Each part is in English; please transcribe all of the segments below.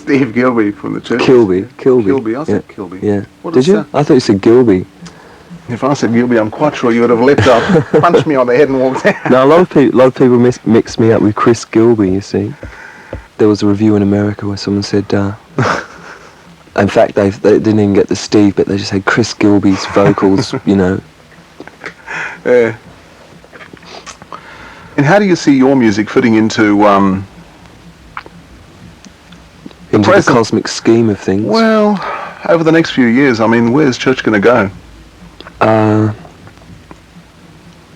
Steve Kilbey from the church. Kilbey. Kilbey, I said Kilbey. Yeah. What Did you? that? I thought you said Gilby. If I said Kilbey, I'm quite sure you would have leapt up, punched me on the head and walked out. No, a lot of people mix me up with Chris Gilbey, you see. There was a review in America where someone said, in fact, they didn't even get the Steve, but they just had Chris Gilbey's vocals, you know. Yeah. And how do you see your music fitting into the cosmic scheme of things? Well, over the next few years, I mean, where's church going to go?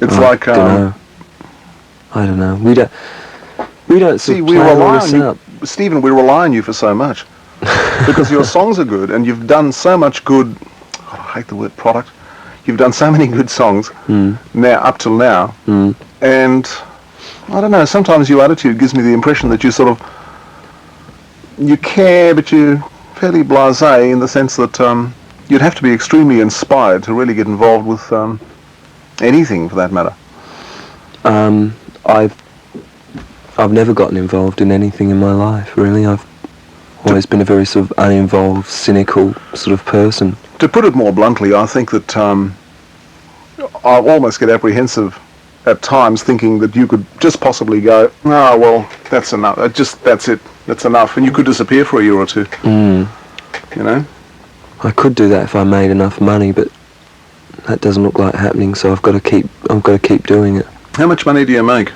It's like I don't know. We don't see. Sort of We plan rely all on this you, up. Stephen. We rely on you for so much because your songs are good, and you've done so much good. God, I hate the word product. You've done so many good songs now up till now, and I don't know. Sometimes your attitude gives me the impression that you sort of you care, but you're fairly blasé in the sense that you'd have to be extremely inspired to really get involved with anything for that matter. I've never gotten involved in anything in my life, really. I've always been a very sort of uninvolved, cynical sort of person. To put it more bluntly, I think that I almost get apprehensive at times thinking that you could just possibly go, oh, well, that's enough. That's it. That's enough. And you could disappear for a year or two. You know? I could do that if I made enough money, but that doesn't look like happening, so I've got to keep doing it. How much money do you make?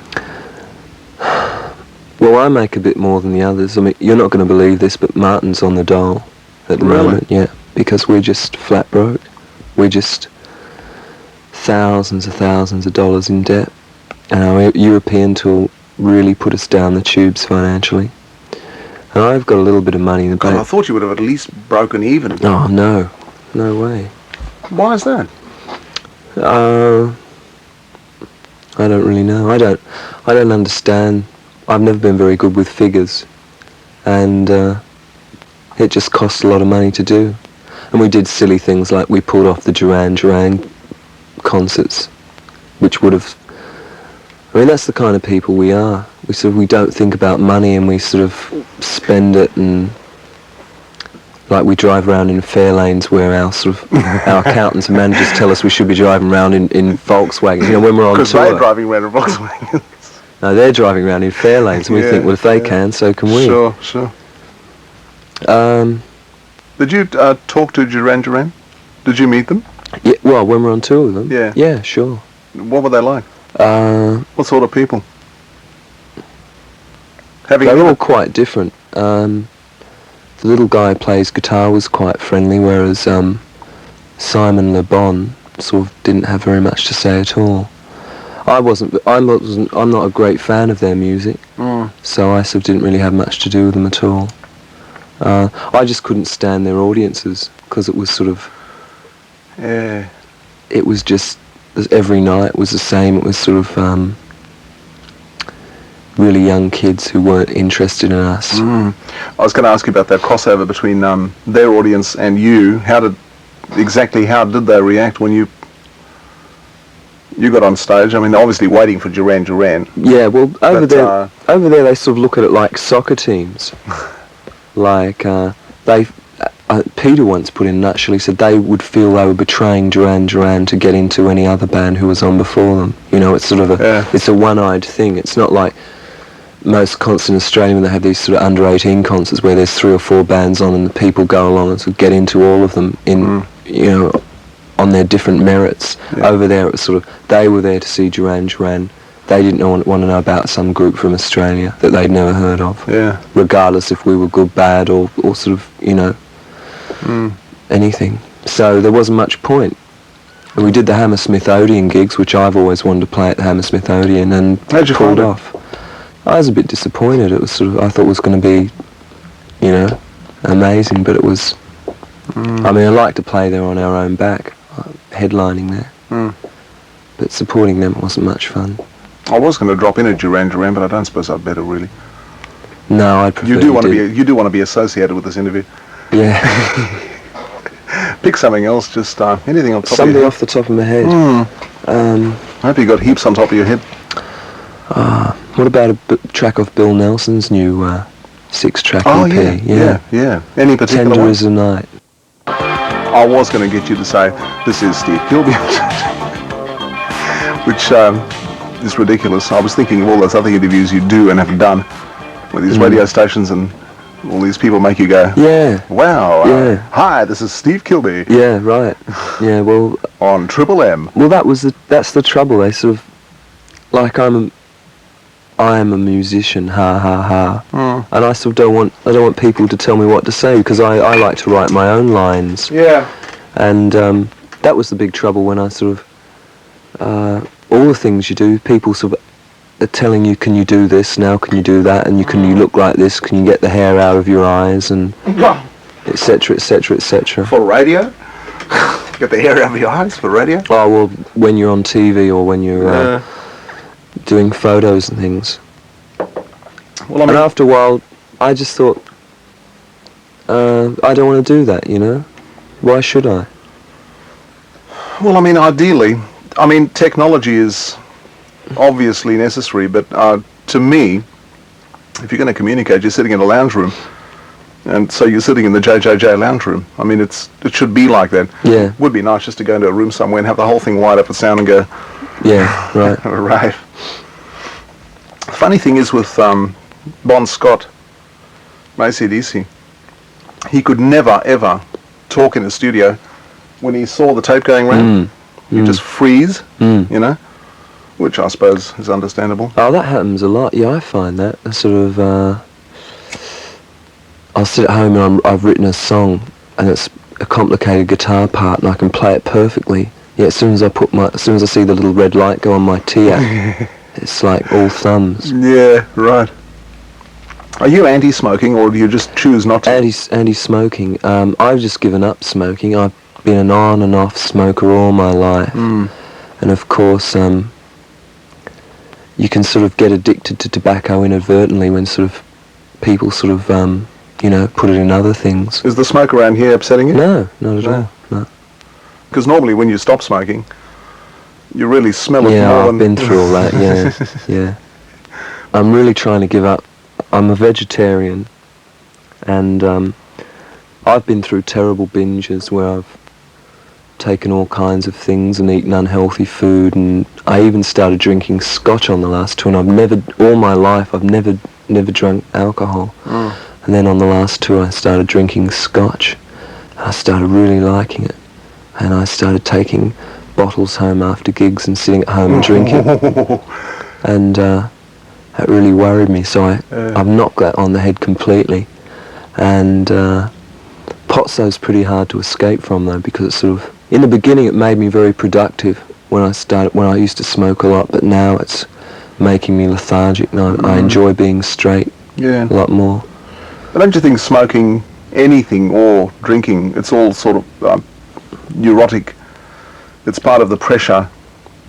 Well, I make a bit more than the others. I mean, you're not going to believe this, but Martin's on the dole at the moment, yeah, because we're just flat broke. We're just thousands of dollars in debt, and our European tour really put us down the tubes financially. And I've got a little bit of money in the bank. I thought you would have at least broken even. Oh, no way. Why is that? I don't really know. I don't understand. I've never been very good with figures, and it just costs a lot of money to do. And we did silly things like we pulled off the Duran Duran concerts, which would have... I mean, that's the kind of people we are. We don't think about money, and we sort of spend it, and like we drive around in fair lanes where our accountants and managers tell us we should be driving around in Volkswagen. You know, when we're on tour. Because they're driving around in Volkswagen. No, they're driving around in fair lanes, and we think, well, if they can, so can we. Sure. Did you talk to Duran Duran? Did you meet them? Yeah, well, when we're on tour with them. Yeah. Yeah, sure. What were they like? What sort of people? They're all quite different. The little guy who plays guitar was quite friendly, whereas Simon Le Bon sort of didn't have very much to say at all. I'm not a great fan of their music, so I sort of didn't really have much to do with them at all. I just couldn't stand their audiences, because it was sort of... Yeah. It was just... Every night was the same. It was sort of really young kids who weren't interested in us. I was going to ask you about that crossover between their audience and you. How did they react when you got on stage? I mean, obviously waiting for Duran Duran. Yeah, well, over there they sort of look at it like soccer teams. Like Peter once put in a nutshell, he said they would feel they were betraying Duran Duran to get into any other band who was on before them. You know, it's sort of it's a one-eyed thing. It's not like most concerts in Australia when they have these sort of under-18 concerts where there's 3 or 4 bands on and the people go along and sort of get into all of them in, you know, on their different merits. Yeah. Over there it was sort of, they were there to see Duran Duran. They didn't want to know about some group from Australia that they'd never heard of. Yeah. Regardless if we were good, bad, or sort of, you know, anything. So there wasn't much point. And we did the Hammersmith Odeon gigs, which I've always wanted to play at the Hammersmith Odeon, and pulled off. I was a bit disappointed. It was sort of, I thought it was going to be, you know, amazing, but it was... I mean, I like to play there on our own back, headlining there. But supporting them wasn't much fun. I was going to drop in at Duran Duran, but I don't suppose I'd better, really. No, I'd prefer you do want to be associated with this interview. Yeah. Pick something else, just anything on top of your head. Something off the top of my head. I hope you got heaps on top of your head. What about a track off Bill Nelson's new 6-track Oh, EP. yeah. Any particular Tender one? as a Night. I was going to get you to say, this is Steve Kilbey, which is ridiculous. I was thinking of all those other interviews you do and have done with these radio stations, and all these people make you go, Yeah. wow, Yeah. hi, this is Steve Kilbey Yeah, right. Yeah, well, on Triple M. well, that's the trouble. They sort of, like, I am a musician, ha ha ha, and I sort of don't want people to tell me what to say, because I like to write my own lines. Yeah. And that was the big trouble when I sort of, all the things you do, people sort of are telling you, can you do this now, can you do that, and can you look like this, can you get the hair out of your eyes, and etc, etc, etc. For radio? Get the hair out of your eyes for radio? Oh, well, when you're on TV or when you're doing photos and things. Well, I mean, And after a while, I just thought, I don't want to do that, you know? Why should I? well, I mean, ideally, I mean, technology is obviously necessary, but to me, if you're going to communicate, you're sitting in a lounge room, and so you're sitting in the JJJ lounge room. I mean, it should be like that. Yeah. It would be nice just to go into a room somewhere and have the whole thing wide up with sound and go, Yeah, right. right. Funny thing is with Bon Scott, AC/DC, he could never, ever talk in a studio when he saw the tape going round. He'd just freeze, you know, which I suppose is understandable. Oh, that happens a lot. Yeah, I find that. I sort of, I'll sit at home and I've written a song and it's a complicated guitar part and I can play it perfectly. Yeah, as soon as I see the little red light go on my TIAC, it's like all thumbs. Yeah, right. Are you anti-smoking, or do you just choose not to? Anti-smoking. I've just given up smoking. I've been an on and off smoker all my life. And of course, you can sort of get addicted to tobacco inadvertently when sort of people sort of, you know, put it in other things. Is the smoke around here upsetting you? No, not at all. No. Because normally when you stop smoking, you really smell it Yeah, more I've than... been through all that, yeah. I'm really trying to give up. I'm a vegetarian, and I've been through terrible binges where I've taken all kinds of things and eaten unhealthy food, and I even started drinking scotch on the last two, and all my life, I've never drunk alcohol. And then on the last two, I started drinking scotch. I started really liking it, and I started taking bottles home after gigs and sitting at home and drinking. And that really worried me, so I've knocked that on the head completely. And potso's pretty hard to escape from though, because it's sort of, in the beginning it made me very productive when I used to smoke a lot, but now it's making me lethargic, and I enjoy being straight a lot more. But don't you think smoking anything or drinking, it's all sort of neurotic? It's part of the pressure.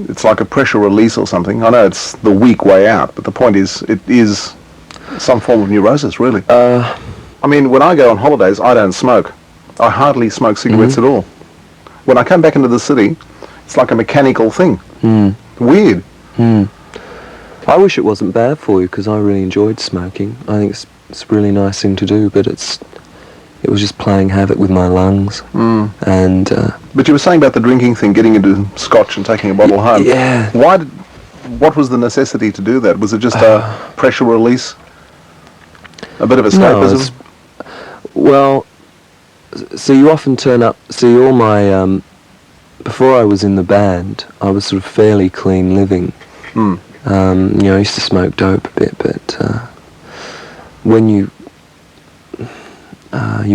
It's like a pressure release or something. I know it's the weak way out, but the point is, it is some form of neurosis, really. I mean, when I go on holidays, I don't smoke. I hardly smoke cigarettes at all. When I come back into the city, it's like a mechanical thing. Weird. I wish it wasn't bad for you, because I really enjoyed smoking. I think it's a really nice thing to do, but it was just playing havoc with my lungs. And but you were saying about the drinking thing, getting into scotch and taking a bottle home. Yeah. What was the necessity to do that? Was it just a pressure release? A bit of escapism? Well, so you often turn up, see all my, before I was in the band, I was sort of fairly clean living. You know, I used to smoke dope a bit, but when you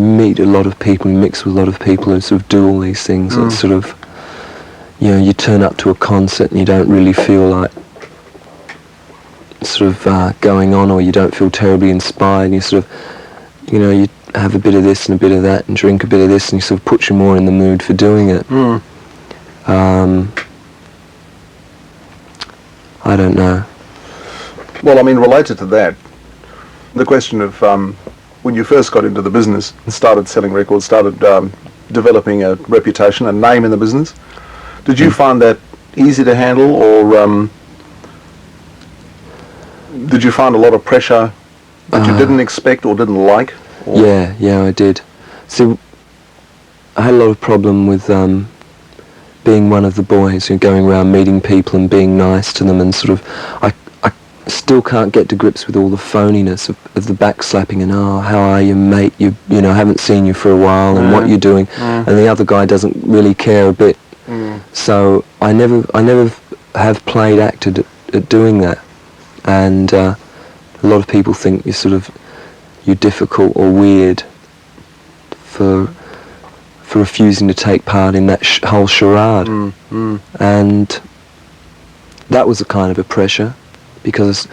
meet a lot of people, you mix with a lot of people who sort of do all these things, it's sort of, you know, you turn up to a concert and you don't really feel like sort of going on, or you don't feel terribly inspired, and you sort of, you know, you have a bit of this and a bit of that and drink a bit of this, and you sort of put you more in the mood for doing it. I don't know. Well, I mean, related to that, the question of when you first got into the business and started selling records, started developing a reputation, a name in the business, did you find that easy to handle, or did you find a lot of pressure that you didn't expect or didn't like? Or? Yeah, I did. See, I had a lot of problem with being one of the boys who going around meeting people and being nice to them, and sort of, I still can't get to grips with all the phoniness of the backslapping and, oh, how are you, mate? You know, I haven't seen you for a while, and what you're doing, and the other guy doesn't really care a bit. So I never have acted at doing that, and a lot of people think you're difficult or weird for refusing to take part in that whole charade, and that was a kind of a pressure, because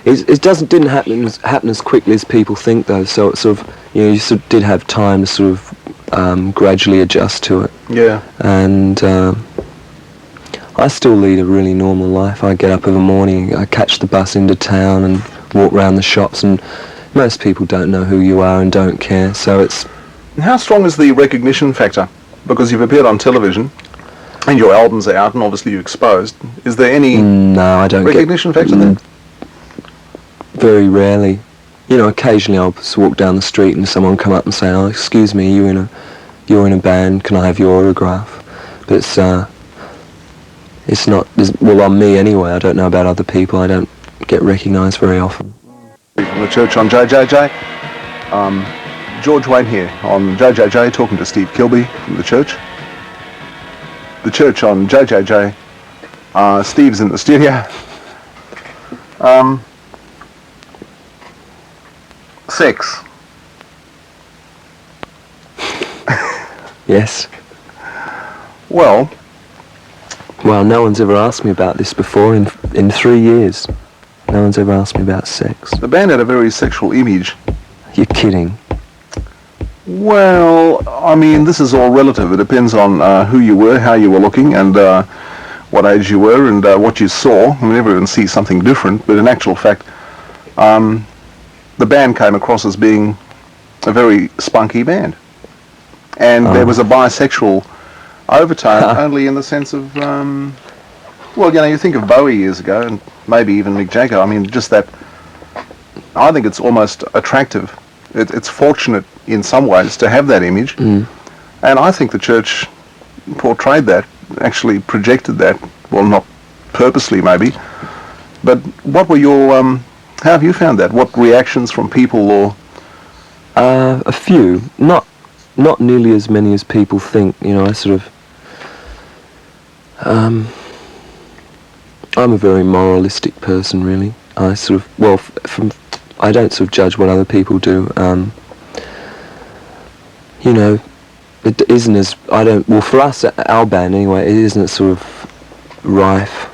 it didn't happen as quickly as people think, though. So it sort of, you know, you sort of did have time to sort of gradually adjust to it. Yeah. And I still lead a really normal life. I get up in the morning, I catch the bus into town and walk around the shops, and most people don't know who you are and don't care, so it's... And how strong is the recognition factor? Because you've appeared on television, and your albums are out, and obviously you're exposed. Is there any no, I don't recognition factor there? Very rarely. You know, occasionally I'll just walk down the street and someone come up and say, oh, excuse me, you're in a band, can I have your autograph? But it's not, well, on me anyway. I don't know about other people. I don't get recognised very often. From the church on JJJ. George Wayne here on JJJ, talking to Steve Kilbey from the church. The church on JJJ. Steve's in the studio. Sex. Yes. Well, no one's ever asked me about this before in 3 years. No one's ever asked me about sex. the band had a very sexual image. You're kidding. Well, I mean, this is all relative. It depends on who you were, how you were looking, and what age you were, and what you saw. I mean, everyone sees something different, but in actual fact, the band came across as being a very spunky band. And there was a bisexual overtone, only in the sense of, well, you know, you think of Bowie years ago, and maybe even Mick Jagger. I mean, just that, I think it's almost attractive. It's fortunate in some ways to have that image. And I think the church portrayed that, actually projected that, well, not purposely maybe, but what were your, how have you found that? What reactions from people, or? A few, not nearly as many as people think. You know, I sort of, I'm a very moralistic person, really. I sort of, well, I don't sort of judge what other people do. You know, it isn't as, well, for us, our band anyway, it isn't sort of rife,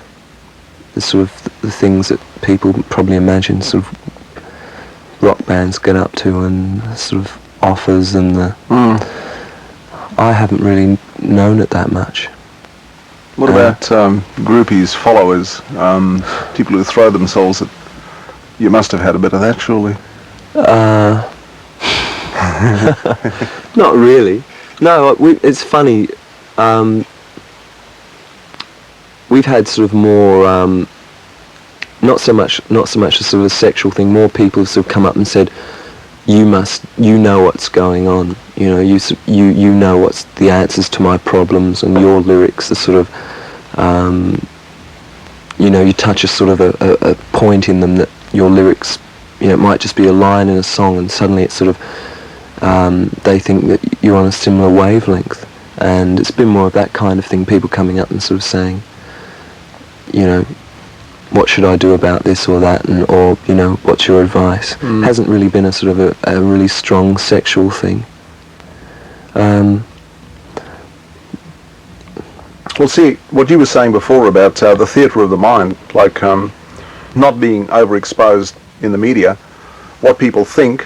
the sort of the things that people probably imagine sort of rock bands get up to, and sort of offers and the... I haven't really known it that much. What about groupies, followers, people who throw themselves at... You must have had a bit of that, surely. Not really. No, it's funny. We've had sort of more, not so much a sort of a sexual thing. More people have sort of come up and said, you know what's going on. You know, you know what's the answers to my problems, and your lyrics are sort of, you know, you touch a sort of a point in them that your lyrics, you know, it might just be a line in a song, and suddenly it's sort of, they think that you're on a similar wavelength. And it's been more of that kind of thing, people coming up and sort of saying, you know, what should I do about this or that, and or, you know, what's your advice? Hasn't really been a sort of a really strong sexual thing. Well, see, what you were saying before about the theatre of the mind, like not being overexposed in the media, what people think,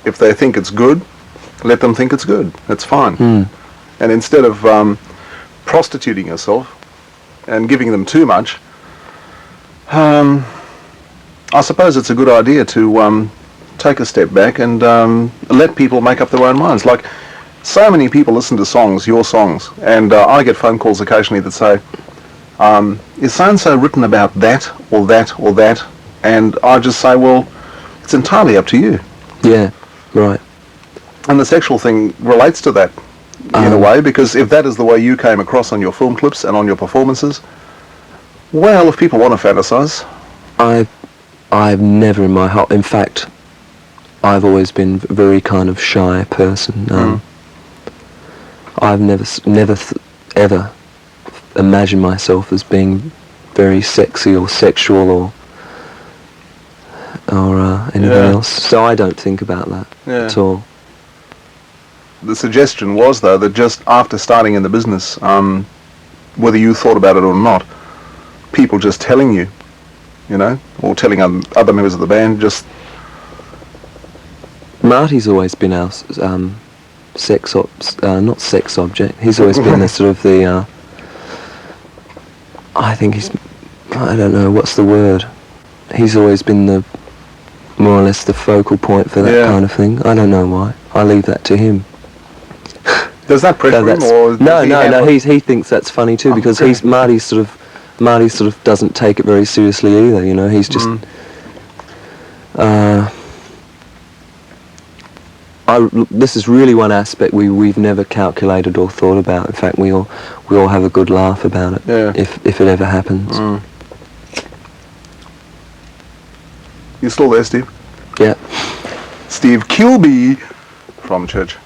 if they think it's good, let them think it's good. It's fine. And instead of prostituting yourself and giving them too much, I suppose it's a good idea to take a step back and let people make up their own minds. Like, so many people listen to songs, your songs, and I get phone calls occasionally that say, is so-and-so written about that or that or that? And I just say, well, It's entirely up to you. Yeah, right. And the sexual thing relates to that in a way, because if that is the way you came across on your film clips and on your performances, well, if people want to fantasize. I've never in my heart, in fact, I've always been a very kind of shy person. I've never ever imagined myself as being very sexy or sexual or anything else. So I don't think about that at all. The suggestion was, though, that just after starting in the business, whether you thought about it or not, people just telling you, or telling other members of the band, just... Marty's always been our not sex object. He's always been the sort of the... I think I don't know, what's the word? He's always been more or less the focal point for that kind of thing. I don't know why. I leave that to him. Does that pressure him, or no? He thinks that's funny too, because Marty sort of doesn't take it very seriously either. He's just. This is really one aspect we've never calculated or thought about. In fact, we all have a good laugh about it. Yeah. If it ever happens. You still there, Steve? Yeah. Steve Kilbey from church.